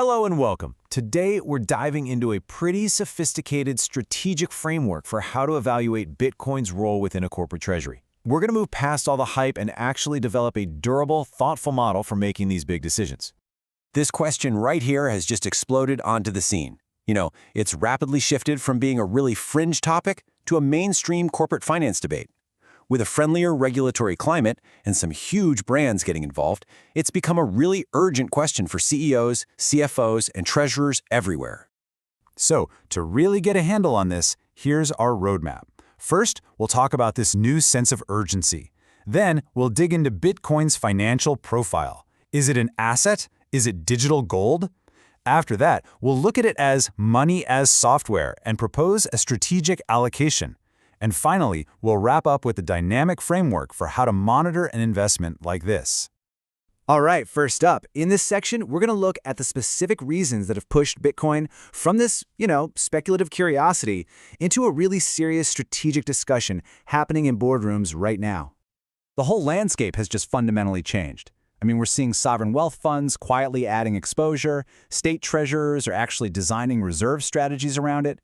Hello and welcome. Today, we're diving into a pretty sophisticated strategic framework for how to evaluate Bitcoin's role within a corporate treasury. We're going to move past all the hype and actually develop a durable, thoughtful model for making these big decisions. This question right here has just exploded onto the scene. It's rapidly shifted from being a really fringe topic to a mainstream corporate finance debate. With a friendlier regulatory climate and some huge brands getting involved, it's become a really urgent question for CEOs, CFOs, and treasurers everywhere. So, to really get a handle on this, here's our roadmap. First, we'll talk about this new sense of urgency. Then, we'll dig into Bitcoin's financial profile. Is it an asset? Is it digital gold? After that, we'll look at it as money as software and propose a strategic allocation. And finally, we'll wrap up with a dynamic framework for how to monitor an investment like this. All right, first up, in this section, we're going to look at the specific reasons that have pushed Bitcoin from this, speculative curiosity into a really serious strategic discussion happening in boardrooms right now. The whole landscape has just fundamentally changed. We're seeing sovereign wealth funds quietly adding exposure, state treasurers are actually designing reserve strategies around it,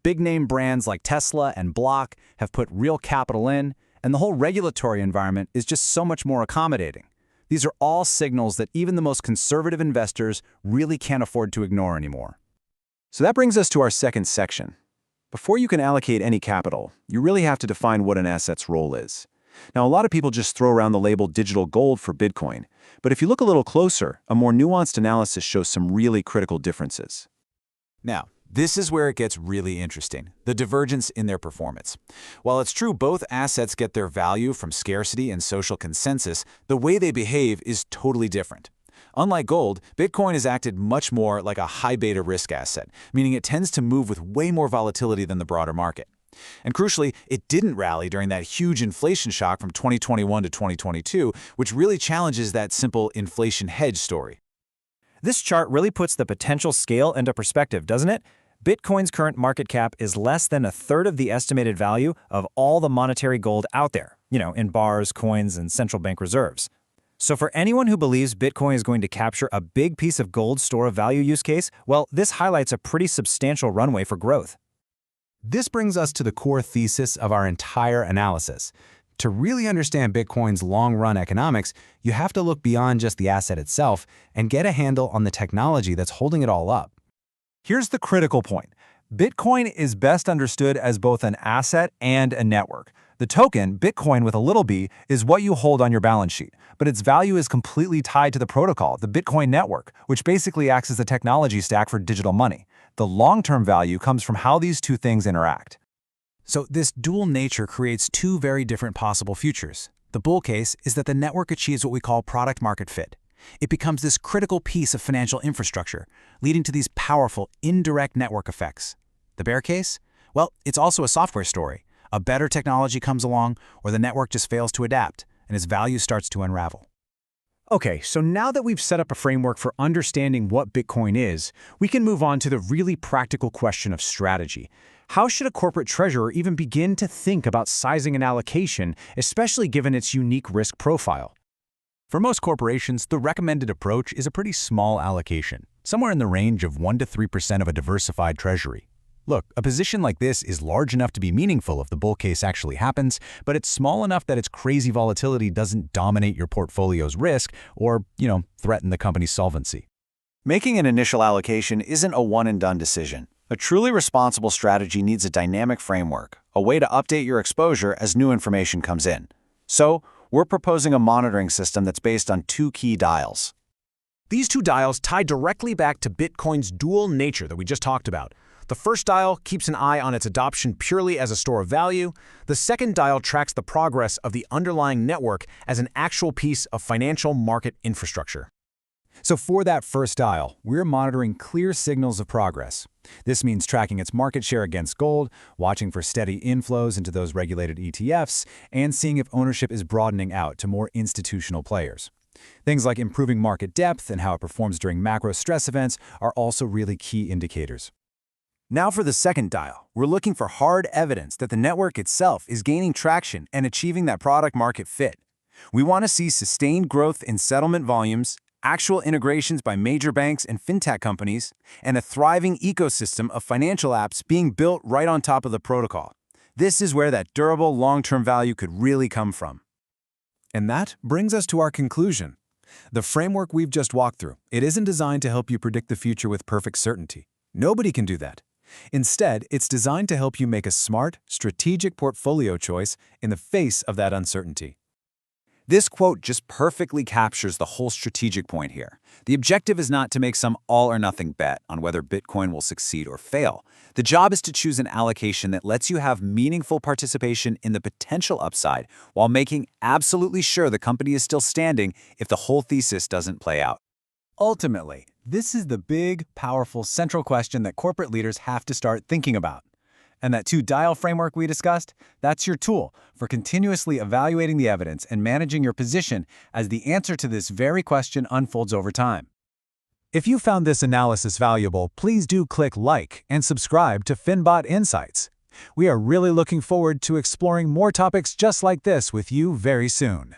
big-name brands like Tesla and Block have put real capital in, and the whole regulatory environment is just so much more accommodating. These are all signals that even the most conservative investors really can't afford to ignore anymore. So that brings us to our second section. Before you can allocate any capital, you really have to define what an asset's role is. Now, a lot of people just throw around the label digital gold for Bitcoin, but if you look a little closer, a more nuanced analysis shows some really critical differences. Now, this is where it gets really interesting, the divergence in their performance. While it's true both assets get their value from scarcity and social consensus, the way they behave is totally different. Unlike gold, Bitcoin has acted much more like a high beta risk asset, meaning it tends to move with way more volatility than the broader market. And crucially, it didn't rally during that huge inflation shock from 2021 to 2022, which really challenges that simple inflation hedge story. This chart really puts the potential scale into perspective, doesn't it? Bitcoin's current market cap is less than a third of the estimated value of all the monetary gold out there, in bars, coins, and central bank reserves. So for anyone who believes Bitcoin is going to capture a big piece of gold store of value use case, well, this highlights a pretty substantial runway for growth. This brings us to the core thesis of our entire analysis. To really understand Bitcoin's long-run economics, you have to look beyond just the asset itself and get a handle on the technology that's holding it all up. Here's the critical point. Bitcoin is best understood as both an asset and a network. The token, Bitcoin with a little b, is what you hold on your balance sheet, but its value is completely tied to the protocol, the Bitcoin network, which basically acts as the technology stack for digital money. The long-term value comes from how these two things interact. So this dual nature creates two very different possible futures. The bull case is that the network achieves what we call product-market fit. It becomes this critical piece of financial infrastructure, leading to these powerful, indirect network effects. The bear case? Well, it's also a software story. A better technology comes along, or the network just fails to adapt, and its value starts to unravel. Okay, so now that we've set up a framework for understanding what Bitcoin is, we can move on to the really practical question of strategy. How should a corporate treasurer even begin to think about sizing an allocation, especially given its unique risk profile? For most corporations, the recommended approach is a pretty small allocation, somewhere in the range of 1 to 3% of a diversified treasury. Look, a position like this is large enough to be meaningful if the bull case actually happens, but it's small enough that its crazy volatility doesn't dominate your portfolio's risk or, threaten the company's solvency. Making an initial allocation isn't a one-and-done decision. A truly responsible strategy needs a dynamic framework, a way to update your exposure as new information comes in. So, we're proposing a monitoring system that's based on two key dials. These two dials tie directly back to Bitcoin's dual nature that we just talked about. The first dial keeps an eye on its adoption purely as a store of value. The second dial tracks the progress of the underlying network as an actual piece of financial market infrastructure. So for that first dial, we're monitoring clear signals of progress. This means tracking its market share against gold, watching for steady inflows into those regulated ETFs, and seeing if ownership is broadening out to more institutional players. Things like improving market depth and how it performs during macro stress events are also really key indicators. Now for the second dial, we're looking for hard evidence that the network itself is gaining traction and achieving that product market fit. We want to see sustained growth in settlement volumes, actual integrations by major banks and fintech companies, and a thriving ecosystem of financial apps being built right on top of the protocol. This is where that durable, long-term value could really come from. And that brings us to our conclusion. The framework we've just walked through, it isn't designed to help you predict the future with perfect certainty. Nobody can do that. Instead, it's designed to help you make a smart, strategic portfolio choice in the face of that uncertainty. This quote just perfectly captures the whole strategic point here. The objective is not to make some all-or-nothing bet on whether Bitcoin will succeed or fail. The job is to choose an allocation that lets you have meaningful participation in the potential upside while making absolutely sure the company is still standing if the whole thesis doesn't play out. Ultimately, this is the big, powerful, central question that corporate leaders have to start thinking about. And that two-dial framework we discussed, that's your tool for continuously evaluating the evidence and managing your position as the answer to this very question unfolds over time. If you found this analysis valuable, please do click like and subscribe to FinBot Insights. We are really looking forward to exploring more topics just like this with you very soon.